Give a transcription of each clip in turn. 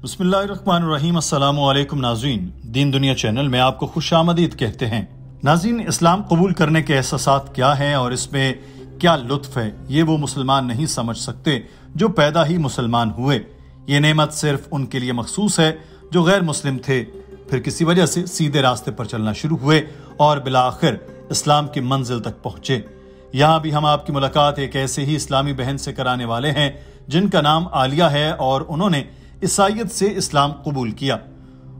بسم اللہ الرحمن الرحیم۔ السلام علیکم ناظرین، دین دنیا چینل میں آپ کو خوش آمدید کہتے ہیں۔ ناظرین، اسلام قبول کرنے کے احساسات کیا ہیں اور اس میں کیا لطف ہے، یہ وہ مسلمان نہیں سمجھ سکتے جو پیدا ہی مسلمان ہوئے۔ یہ نعمت صرف ان کے لیے مخصوص ہے جو غیر مسلم تھے، پھر کسی وجہ سے سیدھے راستے پر چلنا شروع ہوئے اور بالآخر اسلام کی منزل تک پہنچے۔ یہاں بھی ہم آپ کی ملاقات ایک ایسے ہی اسلامی بہن سے کرانے والے ہیں جن کا نام عالیہ ہے اور انہوں نے عیسائیت سے اسلام قبول کیا۔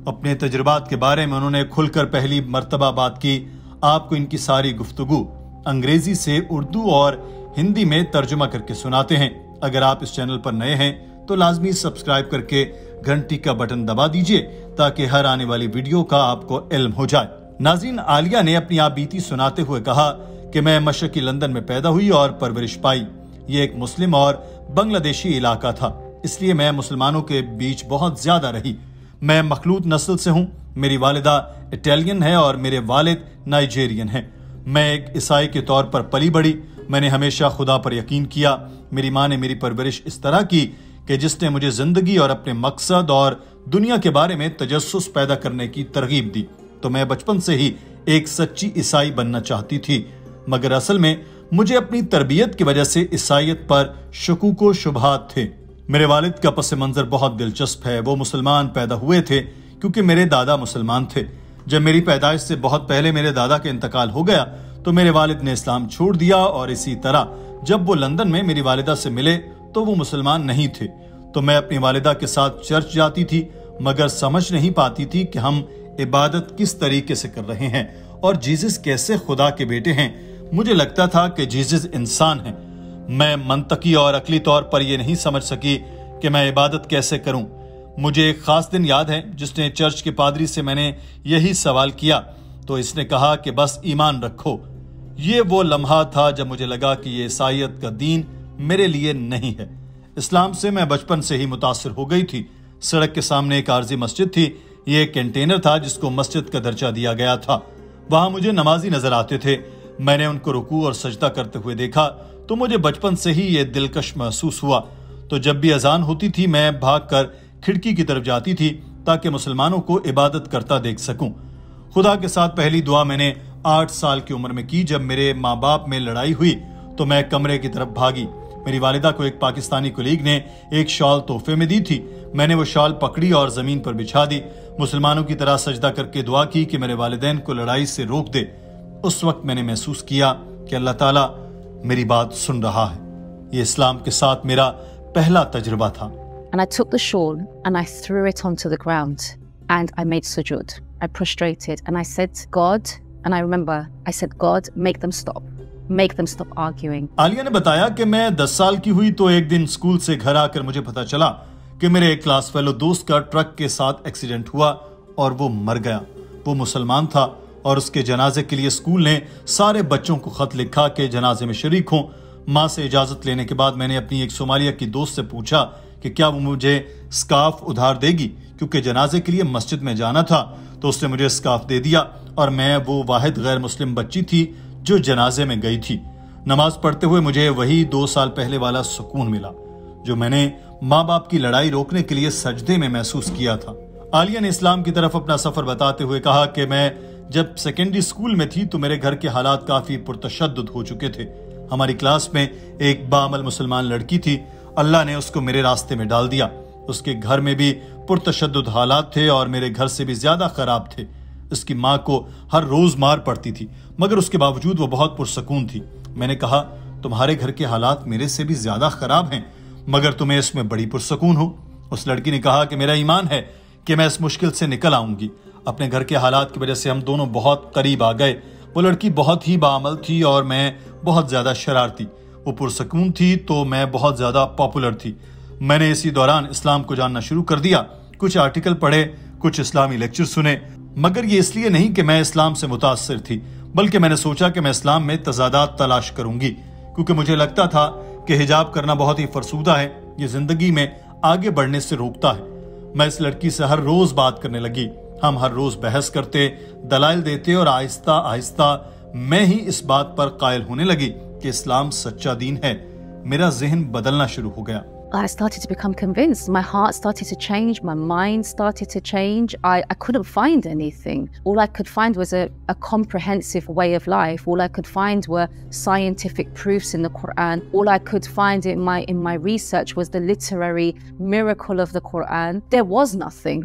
اپنے تجربات کے بارے میں انہوں نے کھل کر پہلی مرتبہ بات کی۔ آپ کو ان کی ساری گفتگو انگریزی سے اردو اور ہندی میں ترجمہ کر کے سناتے ہیں۔ اگر آپ اس چینل پر نئے ہیں تو لازمی سبسکرائب کر کے گھنٹی کا بٹن دبا دیجئے تاکہ ہر آنے والی ویڈیو کا آپ کو علم ہو جائے۔ ناظرین، عالیہ نے اپنی آپ بیتی سناتے ہوئے کہا کہ میں مشرقی لندن میں پیدا ہوئی اور پرورش پائی۔ یہ ایک مسلم اور بنگلہ دیشی علاقہ تھا، اس لیے میں مسلمانوں کے بیچ بہت زیادہ رہی۔ میں مخلوط نسل سے ہوں، میری والدہ اٹیلین ہے اور میرے والد نائجیرین ہیں۔ میں ایک عیسائی کے طور پر پلی بڑھی۔ میں نے ہمیشہ خدا پر یقین کیا۔ میری ماں نے میری پرورش اس طرح کی کہ جس نے مجھے زندگی اور اپنے مقصد اور دنیا کے بارے میں تجسس پیدا کرنے کی ترغیب دی۔ تو میں بچپن سے ہی ایک سچی عیسائی بننا چاہتی تھی، مگر اصل میں مجھے اپنی تربیت کی وجہ سے عیسائیت پر شکوک و شبہات تھے۔ میرے والد کا پس منظر بہت دلچسپ ہے۔ وہ مسلمان پیدا ہوئے تھے کیونکہ میرے دادا مسلمان تھے۔ جب میری پیدائش سے بہت پہلے میرے دادا کا انتقال ہو گیا تو میرے والد نے اسلام چھوڑ دیا، اور اسی طرح جب وہ لندن میں میری والدہ سے ملے تو وہ مسلمان نہیں تھے۔ تو میں اپنی والدہ کے ساتھ چرچ جاتی تھی، مگر سمجھ نہیں پاتی تھی کہ ہم عبادت کس طریقے سے کر رہے ہیں اور جیزس کیسے خدا کے بیٹے ہیں۔ مجھے لگتا تھا کہ جیزس انسان ہیں۔ میں منطقی اور عقلی طور پر یہ نہیں سمجھ سکی کہ میں عبادت کیسے کروں۔ مجھے ایک خاص دن یاد ہے جس نے چرچ کے پادری سے میں نے یہی سوال کیا تو اس نے کہا کہ بس ایمان رکھو۔ یہ وہ لمحہ تھا جب مجھے لگا کہ یہ عیسائیت کا دین میرے لیے نہیں ہے۔ اسلام سے میں بچپن سے ہی متاثر ہو گئی تھی۔ سڑک کے سامنے ایک عارضی مسجد تھی۔ یہ ایک کنٹینر تھا جس کو مسجد کا درجہ دیا گیا تھا۔ وہاں مجھے نمازی نظر آتے تھے۔ میں نے ان کو رکوع اور سجدہ کرتے ہوئے دیکھا تو مجھے بچپن سے ہی یہ دلکش محسوس ہوا۔ تو جب بھی اذان ہوتی تھی میں بھاگ کر کھڑکی کی طرف جاتی تھی تاکہ مسلمانوں کو عبادت کرتا دیکھ سکوں۔ خدا کے ساتھ پہلی دعا میں نے 8 سال کی عمر میں کی۔ جب میرے ماں باپ میں لڑائی ہوئی تو میں کمرے کی طرف بھاگی۔ میری والدہ کو ایک پاکستانی کولیگ نے ایک شال تحفے میں دی تھی۔ میں نے وہ شال پکڑی اور زمین پر بچھا دی۔ مسلمانوں کی طرح سجدہ کر کے دعا کی کہ میرے والدین کو لڑائی سے روک دے۔ اس وقت میں نے محسوس کیا کہ اللہ تعالیٰ میری بات سن رہا ہے۔ یہ اسلام کے ساتھ میرا پہلا تجربہ تھا۔ And I took the shawl and I threw it onto the ground and I made sujood. I prostrated and I said, God, and I remember I said, God, make them stop arguing. عالیہ نے بتایا کہ میں 10 سال کی ہوئی تو ایک دن school سے گھر آ کر مجھے پتا چلا کہ میرے ایک کلاس فیلو دوست کا ٹرک کے ساتھ ایکسیڈنٹ ہوا اور وہ مر گیا۔ وہ مسلمان تھا اور اس کے جنازے کے لیے اسکول نے سارے بچوں کو خط لکھا کہ جنازے میں شریک ہوں۔ ماں سے اجازت لینے کے بعد میں نے اپنی ایک صومالیہ کی دوست سے پوچھا کہ کیا وہ مجھے اسکارف ادھار دے گی، کیونکہ جنازے کے لیے مسجد میں جانا تھا۔ تو اس نے مجھے اسکارف دے دیا اور میں وہ واحد غیر مسلم بچی تھی جو جنازے میں گئی تھی۔ نماز پڑھتے ہوئے مجھے وہی 2 سال پہلے والا سکون ملا جو میں نے ماں باپ کی لڑائی روکنے کے لیے سجدے میں محسوس کیا تھا۔ عالیہ نے اسلام کی طرف اپنا سفر بتاتے ہوئے کہا کہ میں جب سیکنڈری اسکول میں تھی تو میرے گھر کے حالات کافی پرتشدد ہو چکے تھے۔ ہماری کلاس میں ایک باعمل مسلمان لڑکی تھی۔ اللہ نے اس کو میرے راستے میں ڈال دیا۔ اس کے گھر میں بھی پرتشدد حالات تھے اور میرے گھر سے بھی زیادہ خراب تھے۔ اس کی ماں کو ہر روز مار پڑتی تھی، مگر اس کے باوجود وہ بہت پرسکون تھی۔ میں نے کہا تمہارے گھر کے حالات میرے سے بھی زیادہ خراب ہیں، مگر تمہیں اس میں بڑی پرسکون ہو۔ اس لڑکی نے کہا کہ میرا ایمان ہے کہ میں اس مشکل سے نکل آؤں گی۔ اپنے گھر کے حالات کی وجہ سے ہم دونوں بہت قریب آ گئے۔ وہ لڑکی بہت ہی باعمل تھی اور میں بہت زیادہ شرارتی۔ وہ پرسکون تھی تو میں بہت زیادہ پاپولر تھی۔ میں نے اسی دوران اسلام کو جاننا شروع کر دیا۔ کچھ آرٹیکل پڑھے، کچھ اسلامی لیکچر سنے، مگر یہ اس لیے نہیں کہ میں اسلام سے متاثر تھی، بلکہ میں نے سوچا کہ میں اسلام میں تضادات تلاش کروں گی، کیونکہ مجھے لگتا تھا کہ حجاب کرنا بہت ہی فرسودہ ہے، یہ زندگی میں آگے بڑھنے سے روکتا ہے۔ میں اس لڑکی سے ہر روز بات کرنے لگی۔ ہم ہر روز بحث کرتے، دلائل دیتے اور آہستہ آہستہ میں ہی اس بات پر قائل ہونے لگی کہ اسلام سچا دین ہے۔ میرا ذہن بدلنا شروع ہو گیا۔ I started to become convinced. My heart started to change. My mind started to change. I couldn't find anything. All I could find was a comprehensive way of life. All I could find were scientific proofs in the Quran. All I could find in my research was the literary miracle of the Quran. There was nothing.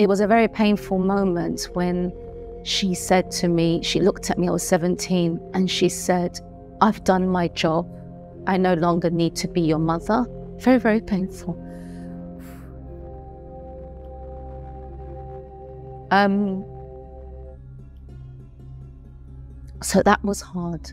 It was a very painful moment when she said to me, she looked at me, I was 17, and she said, I've done my job. I no longer need to be your mother. Very, very painful. So that was hard.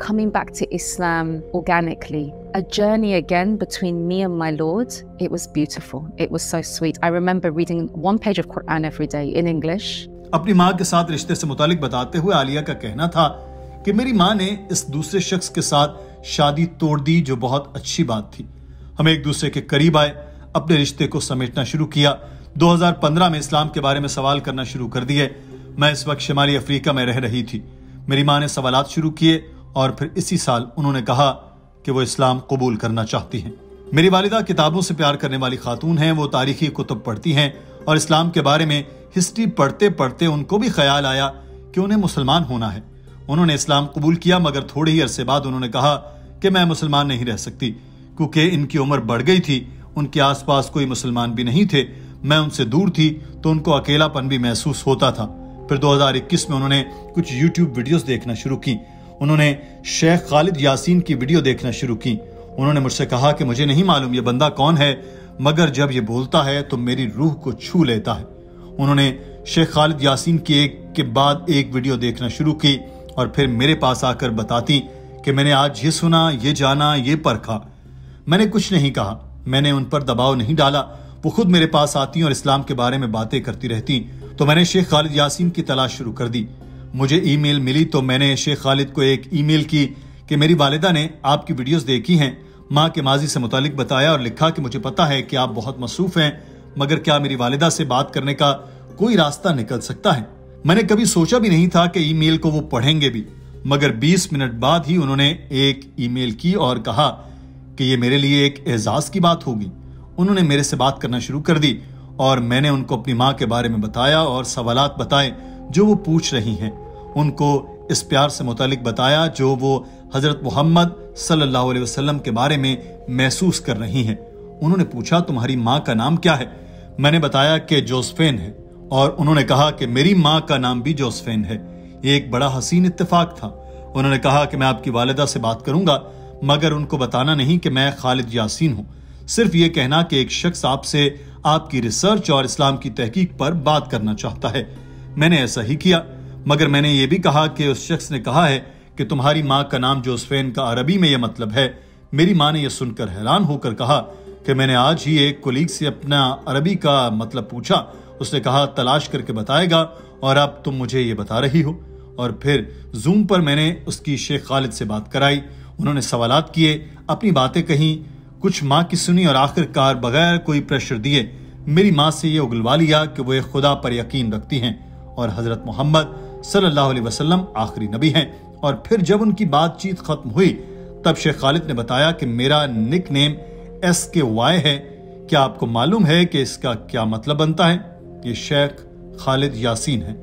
Coming back to Islam organically, a journey again between me and my Lord, it was beautiful. It was so sweet. I remember reading one page of Quran every day in English. اپنی ماں کے ساتھ رشتے سے متعلق بتاتے ہوئے عالیہ کا کہنا تھا کہ میری ماں نے اس دوسرے شخص کے ساتھ شادی توڑ دی، جو بہت اچھی بات تھی۔ ہم ایک دوسرے کے قریب آئے، اپنے رشتے کو سمیٹنا شروع کیا۔ 2015 میں اسلام کے بارے میں سوال کرنا شروع کر دیے۔ میں اس وقت شمالی افریقہ میں رہ رہی تھی۔ میری ماں نے سوالات شروع کیے اور پھر اسی سال انہوں نے کہا کہ وہ اسلام قبول کرنا چاہتی ہیں۔ میری والدہ کتابوں سے پیار کرنے والی خاتون ہیں۔ وہ تاریخی کتب پڑھتی ہیں اور اسلام کے بارے میں ہسٹری پڑھتے پڑھتے ان کو بھی خیال آیا کہ انہیں مسلمان ہونا ہے۔ انہوں نے اسلام قبول کیا، مگر تھوڑے ہی عرصے بعد انہوں نے کہا کہ میں مسلمان نہیں رہ سکتی، کیونکہ ان کی عمر بڑھ گئی تھی، ان کے آس پاس کوئی مسلمان بھی نہیں تھے، میں ان سے دور تھی تو ان کو اکیلا پن بھی محسوس ہوتا تھا۔ پھر 2021 میں انہوں نے کچھ یوٹیوب ویڈیوز دیکھنا شروع کی۔ انہوں نے شیخ خالد یاسین کی ویڈیو دیکھنا شروع کی۔ انہوں نے مجھ سے کہا کہ مجھے نہیں معلوم یہ بندہ کون ہے، مگر جب یہ بولتا ہے تو میری روح کو چھو لیتا ہے۔ انہوں نے شیخ خالد یاسین کی ایک کے بعد ایک ویڈیو دیکھنا شروع کی اور پھر میرے پاس آ کر بتاتی کہ میں نے آج یہ سنا، یہ جانا، یہ پرکھا۔ میں نے کچھ نہیں کہا، میں نے ان پر دباؤ نہیں ڈالا، وہ خود میرے پاس آتی اور اسلام کے بارے میں باتیں کرتی رہتی۔ تو میں نے شیخ خالد یاسین کی تلاش شروع کر دی۔ مجھے ای میل ملی تو میں نے شیخ خالد کو ایک ای میل کی کہ میری والدہ نے آپ کی ویڈیوز دیکھی ہیں، ماں کے ماضی سے متعلق بتایا اور لکھا کہ مجھے پتا ہے کہ آپ بہت مصروف ہیں، مگر کیا میری والدہ سے بات کرنے کا کوئی راستہ نکل سکتا ہے؟ میں نے کبھی سوچا بھی نہیں تھا کہ ای میل کو وہ پڑھیں گے بھی، مگر 20 منٹ بعد ہی انہوں نے ایک ای میل کی اور کہا کہ یہ میرے لیے ایک اعزاز کی بات ہوگی۔ انہوں نے میرے سے بات کرنا شروع کر دی اور میں نے ان کو اپنی ماں کے بارے میں بتایا اور سوالات بتائے جو وہ پوچھ رہی ہیں، ان کو اس پیار سے متعلق بتایا جو وہ حضرت محمد صلی اللہ علیہ وسلم کے بارے میں محسوس کر رہی ہیں۔ انہوں نے پوچھا تمہاری ماں کا نام کیا ہے؟ میں نے بتایا کہ جوزفین ہے، اور انہوں نے کہا کہ میری ماں کا نام بھی جوزفین ہے۔ یہ ایک بڑا حسین اتفاق تھا۔ انہوں نے کہا کہ میں آپ کی والدہ سے بات کروں گا، مگر ان کو بتانا نہیں کہ میں خالد یاسین ہوں، صرف یہ کہنا کہ ایک شخص آپ سے آپ کی ریسرچ اور اسلام کی تحقیق پر بات کرنا چاہتا ہے۔ میں نے ایسا ہی کیا، مگر میں نے یہ بھی کہا کہ اس شخص نے کہا ہے کہ تمہاری ماں کا نام جوزفین کا عربی میں یہ مطلب ہے۔ میری ماں نے یہ سن کر حیران ہو کر کہا کہ میں نے آج ہی ایک کولیگ سے اپنا عربی کا مطلب پوچھا، اس نے کہا تلاش کر کے بتائے گا، اور اب تم مجھے یہ بتا رہی ہو۔ اور پھر زوم پر میں نے اس کی شیخ خالد سے بات کرائی، انہوں نے سوالات کیے، اپنی باتیں کہیں، کچھ ماں کی سنی اور آخر کار بغیر کوئی پریشر دیے میری ماں سے یہ اگلوا لیا کہ وہ ایک خدا پر یقین رکھتی ہیں اور حضرت محمد صلی اللہ علیہ وسلم آخری نبی ہیں۔ اور پھر جب ان کی بات چیت ختم ہوئی تب شیخ خالد نے بتایا کہ میرا نک نیم SKY ہے، کیا آپ کو معلوم ہے کہ اس کا کیا مطلب بنتا ہے؟ یہ شیخ خالد یاسین ہے۔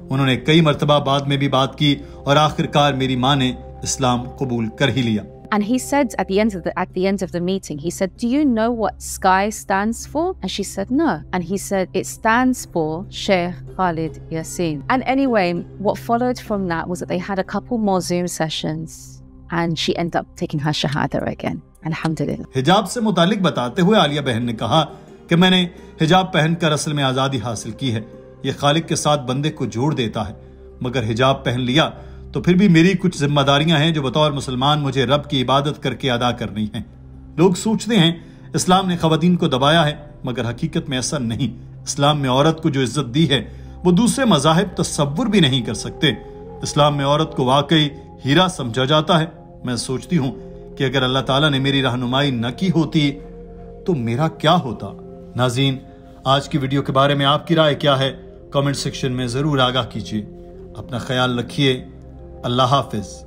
انہوں نے کئی مرتبہ بعد میں بھی بات کی اور آخر کار میری ماں نے اسلام قبول کر ہی لیا۔ And he said at the end of the meeting, he said, "Do you know what SKY stands for?" And she said, "No." And he said, "It stands for Sheikh Khalid Yassin." And anyway, what followed from that was that they had a couple more Zoom sessions and she ended up taking her shahada again. Alhamdulillah. حجاب سے متعلق بتاتے ہوئے عالیہ بہن نے کہا کہ میں نے حجاب پہن کر اصل میں آزادی حاصل کی ہے، یہ خالق کے ساتھ بندے کو جوڑ دیتا ہے، مگر حجاب پہن لیا تو پھر بھی میری کچھ ذمہ داریاں ہیں جو بطور مسلمان مجھے رب کی عبادت کر کے ادا کرنی ہیں۔ لوگ سوچتے ہیں اسلام نے خواتین کو دبایا ہے، مگر حقیقت میں ایسا نہیں۔ اسلام میں عورت کو جو عزت دی ہے وہ دوسرے مذاہب تصور بھی نہیں کر سکتے۔ اسلام میں عورت کو واقعی ہیرا سمجھا جاتا ہے۔ میں سوچتی ہوں کہ اگر اللہ تعالیٰ نے میری رہنمائی نہ کی ہوتی تو میرا کیا ہوتا۔ ناظرین، آج کی ویڈیو کے بارے میں آپ کی رائے کیا ہے؟ کامنٹ سیکشن میں ضرور آگاہ کیجیے۔ اپنا خیال رکھیے۔ اللہ حافظ۔